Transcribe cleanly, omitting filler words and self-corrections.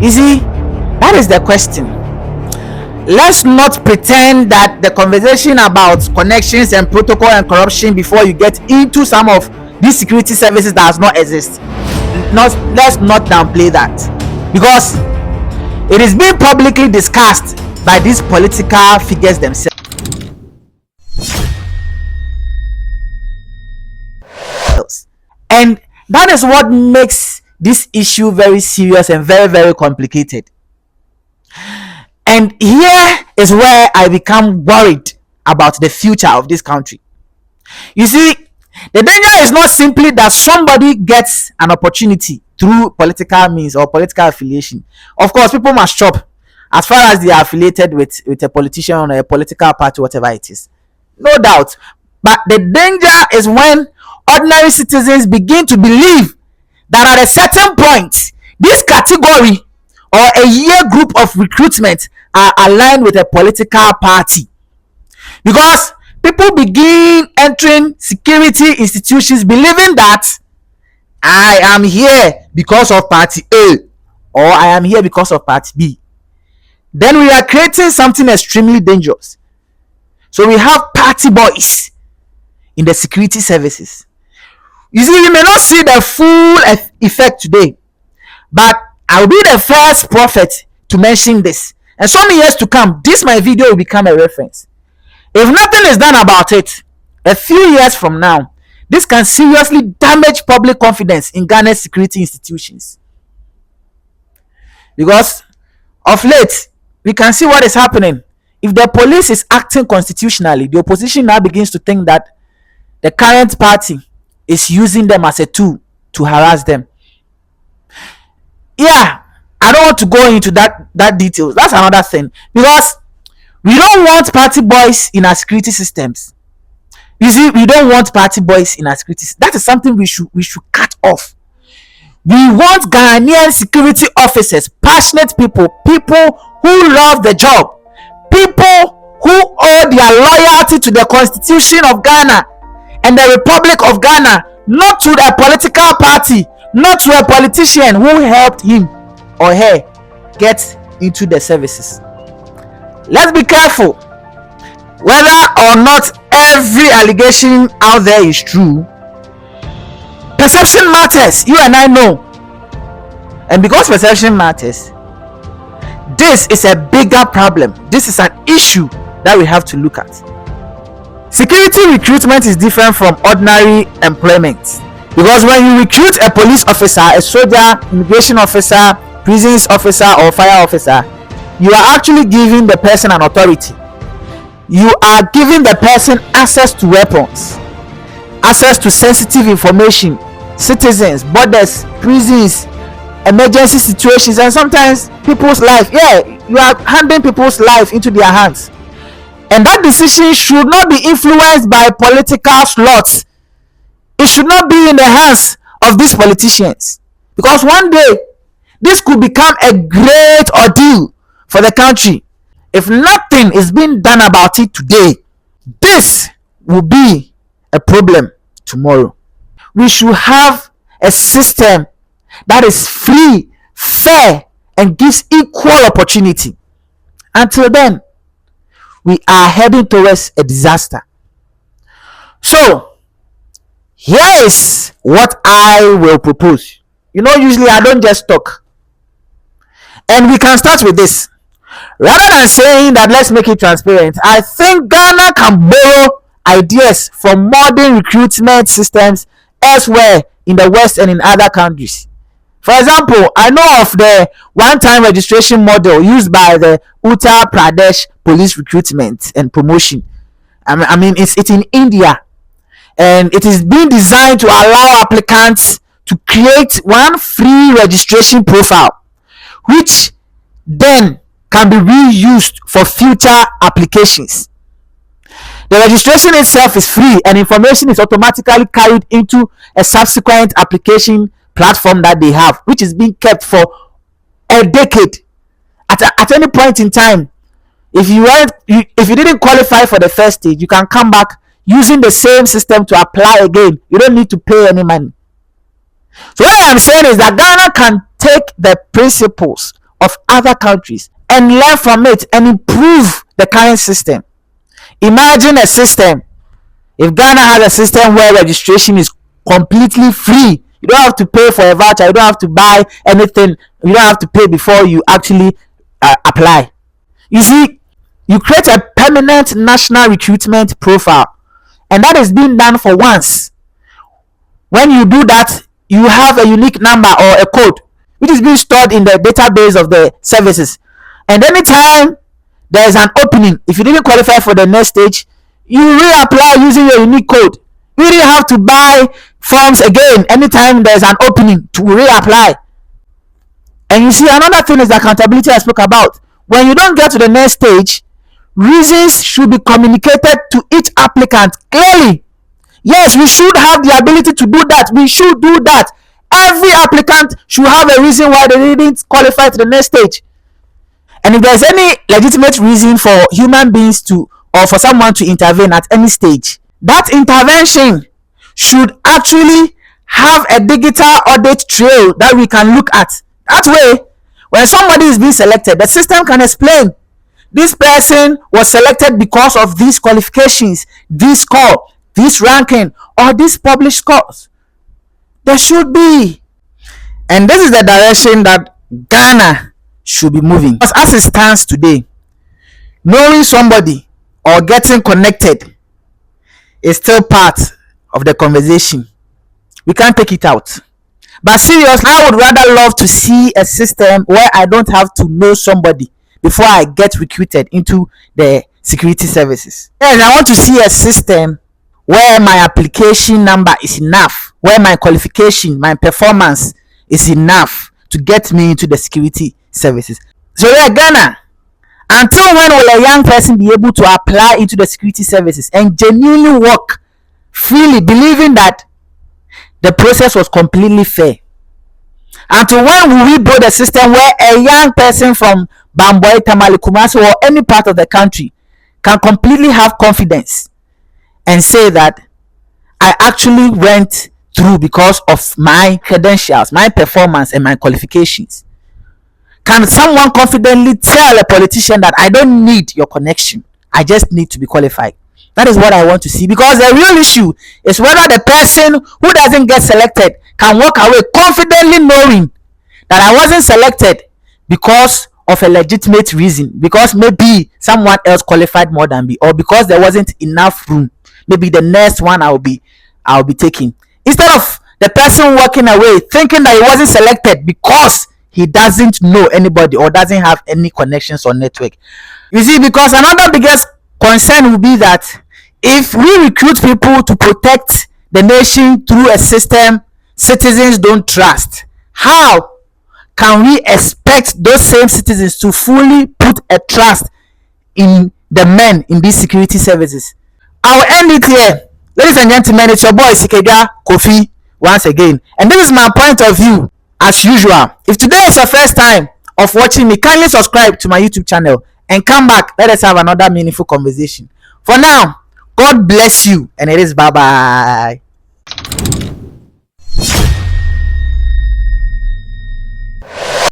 You see, that is the question. Let's not pretend that the conversation about connections and protocol and corruption before you get into some of these security services does not exist. Let's not downplay that, because it is being publicly discussed by these political figures themselves. And that is what makes this issue very serious and very, very complicated. And here is where I become worried about the future of this country. You see, the danger is not simply that somebody gets an opportunity through political means or political affiliation. Of course, people must chop as far as they are affiliated with a politician or a political party, whatever it is. No doubt. But the danger is when ordinary citizens begin to believe that at a certain point, this category or a year group of recruitment are aligned with a political party, because people begin entering security institutions believing that I am here because of party A or I am here because of party B. Then we are creating something extremely dangerous. So we have party boys in the security services. You see, we may not see the full effect today, but I'll be the first prophet to mention this. And some years to come, my video will become a reference. If nothing is done about it, a few years from now, this can seriously damage public confidence in Ghana's security institutions. Because of late, we can see what is happening. If the police is acting constitutionally, the opposition now begins to think that the current party is using them as a tool to harass them. Yeah, I don't want to go into that details. That's another thing, because we don't want party boys in our security systems. You see, we don't want party boys in our security. That is something we should cut off. We want Ghanaian security officers, passionate people who love the job, people who owe their loyalty to the Constitution of Ghana and the Republic of Ghana, not to a political party, not to a politician who helped him or her get into the services. Let's be careful. Whether or not every allegation out there is true, perception matters. You and I know. And because perception matters, this is a bigger problem. This is an issue that we have to look at. Security recruitment is different from ordinary employment, because when you recruit a police officer, a soldier, immigration officer, prisons officer or fire officer, you are actually giving the person an authority. You are giving the person access to weapons, access to sensitive information, citizens, borders, prisons, emergency situations, and sometimes people's life. Yeah, you are handing people's life into their hands. And that decision should not be influenced by political slots. It should not be in the hands of these politicians, because one day this could become a great ordeal for the country. If nothing is being done about it today, this will be a problem tomorrow. We should have a system that is free, fair, and gives equal opportunity. Until then, we are heading towards a disaster. So, here is what I will propose. Usually I don't just talk. And we can start with this. Rather than saying that let's make it transparent, I think Ghana can borrow ideas from modern recruitment systems elsewhere in the West and in other countries. For example, I know of the one-time registration model used by the Uttar Pradesh Police Recruitment and Promotion. I mean, it's in India, and it is being designed to allow applicants to create one free registration profile, which then can be reused for future applications. The registration itself is free, and information is automatically carried into a subsequent application platform that they have, which is being kept for a decade. At any point in time, if you didn't qualify for the first stage, you can come back using the same system to apply again. You don't need to pay any money. So what I am saying is that Ghana can take the principles of other countries and learn from it and improve the current system. Imagine a system. If Ghana has a system where registration is completely free, you don't have to pay for a voucher, you don't have to buy anything, you don't have to pay before you actually apply. You see, you create a permanent national recruitment profile, and that is being done for once. When you do that, you have a unique number or a code which is being stored in the database of the services, and anytime there is an opening, if you didn't qualify for the next stage, you reapply using your unique code. You didn't have to buy forms again anytime there is an opening to reapply. And you see, another thing is the accountability I spoke about. When you don't get to the next stage, reasons should be communicated to each applicant clearly. Yes, we should have the ability to do that. We should do that. Every applicant should have a reason why they didn't qualify to the next stage. And if there's any legitimate reason for human beings to, or for someone to intervene at any stage, that intervention should actually have a digital audit trail that we can look at. That way, when somebody is being selected, the system can explain this person was selected because of these qualifications, this score, this ranking, or these published scores. There should be. And this is the direction that Ghana should be moving. Because as it stands today, knowing somebody or getting connected is still part of the conversation. We can't take it out. But seriously, I would rather love to see a system where I don't have to know somebody before I get recruited into the security services. Yes, I want to see a system where my application number is enough, where my qualification, my performance is enough to get me into the security services. So yeah, Ghana, until when will a young person be able to apply into the security services and genuinely work freely, believing that the process was completely fair? Until when will we build a system where a young person from Bamboy, Tamale, Kumasi, or any part of the country can completely have confidence and say that I actually went through because of my credentials, my performance, and my qualifications? Can someone confidently tell a politician that I don't need your connection, I just need to be qualified? That is what I want to see, because the real issue is whether the person who doesn't get selected can walk away confidently knowing that I wasn't selected because of a legitimate reason, because maybe someone else qualified more than me, or because there wasn't enough room. Maybe the next one I'll be taking, instead of the person walking away thinking that he wasn't selected because he doesn't know anybody or doesn't have any connections or network. You see, because another biggest concern will be that if we recruit people to protect the nation through a system citizens don't trust, how can we expect those same citizens to fully put a trust in the men in these security services? I'll end it here. Ladies and gentlemen, it's your boy Sikadwa, Kofi, once again. And this is my point of view, as usual. If today is your first time of watching me, kindly subscribe to my YouTube channel and come back. Let us have another meaningful conversation. For now, God bless you, and it is bye-bye.